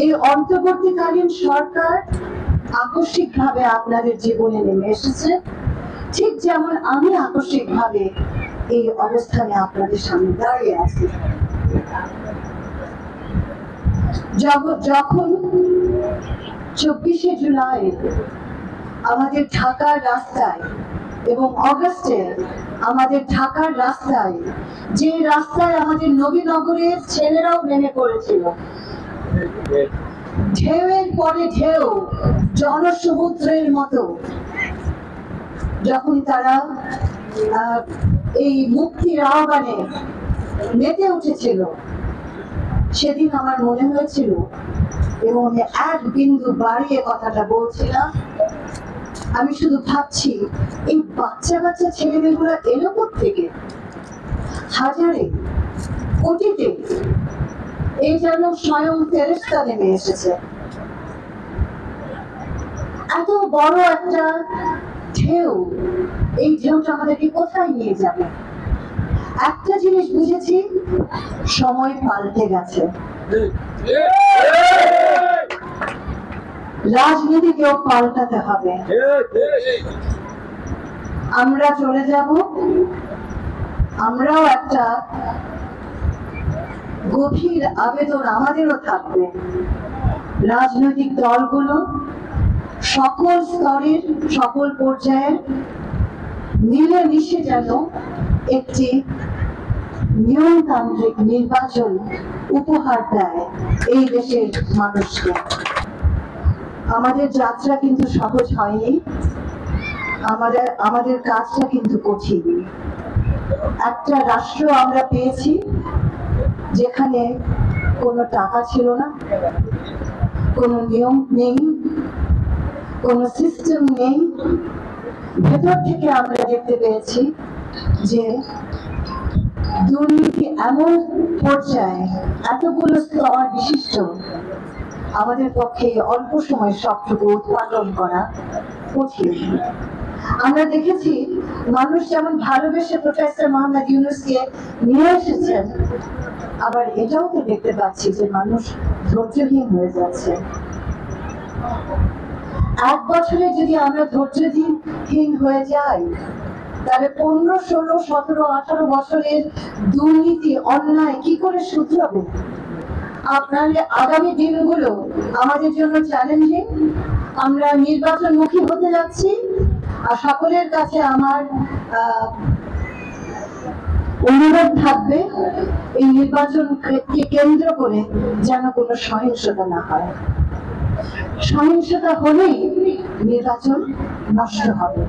এই অন্তর্বর্তীকালীন সরকার আকস্মিকভাবে আপনাদের জীবনে নেমে এসেছে, ঠিক যেমন আমি আকস্মিকভাবে এই অবস্থানে আপনাদের সামনে দাঁড়িয়ে আছি। যখন 24শে জুলাই আমাদের ঢাকার রাস্তায় এবং অগস্টে আমাদের ঢাকার রাস্তায়, যে রাস্তায় আমাদের নবীনগরের ছেলেরাও নেমে পড়েছিল, ঢেউয়ের পরে ঢেউ, জনসমুদ্রের মতো যখন তারা এই মুক্তির আহ্বানে মেতে উঠেছিল, সেদিন আমার মনে হয়েছিল, এবং আমি এক বিন্দু বাড়িয়ে কথাটা বলছিলাম, আমি শুধু ভাবছি এই বাচ্চা বাচ্চা ছেলেমেয়েগুলো এলো থেকে হাজারে কোটিতে, এই যেন স্বয়ং ফেরেশতা নেমে এসেছে। এত বড় একটা ঢেউ, এই ঢেউটা আমাদেরকে কোথায় নিয়ে যাবে? একটা জিনিস বুঝেছি, সময় পাল্টে গেছে। রাজনীতিকেও পাল্টাতে হবে। আমরা চলে যাব, আমরাও একটা গভীর আবেদন আমাদেরও থাকবে, রাজনৈতিক দলগুলো সকল স্তরের সকল পর্যায়ের মিলেমিশে যেন একটি নিয়মতান্ত্রিক নির্বাচন উপহার দেয় এই দেশের মানুষকে। আমাদের যাত্রা কিন্তু সহজ হয়নি, আমাদের কাজটা কিন্তু কঠিন। একটা রাষ্ট্র আমরা পেয়েছি যেখানে কোনো টাকা ছিল না, কোনো নিয়ম নেই, কোনো সিস্টেম নেই। ভেতর থেকে আমরা দেখতে পেয়েছি যে দুর্নীতি এমন পর্যায়ে, এতগুলো স্তর বিশিষ্ট, আমাদের পক্ষে অল্প সময় সবটুকু উৎপাদন করা কঠিন। আমরা দেখেছি মানুষ যেমন ভালোবেসে প্রফেসর মোহাম্মদ ইউনূসকে নিয়ে এসেছেন, আবার এটাও তো দেখতে পাচ্ছি যে মানুষ ধৈর্যহীন হয়ে যাচ্ছে। এক বছরে যদি আমরা ধৈর্যহীন হয়ে যাই, তাহলে 15, 16, 17, 18 বছরের দুর্নীতি, অন্যায় কি করে শুধরাবে? আপনার আগামী দিনগুলো আমাদের জন্য চ্যালেঞ্জিং। আমরা নির্বাচনমুখী হতে যাচ্ছি, আর সকলের কাছে আমার অনুরোধ থাকবে, এই নির্বাচনকে কেন্দ্র করে যেন কোনো সহিংসতা না হয়। সহিংসতা হলেই নির্বাচন নষ্ট হবে।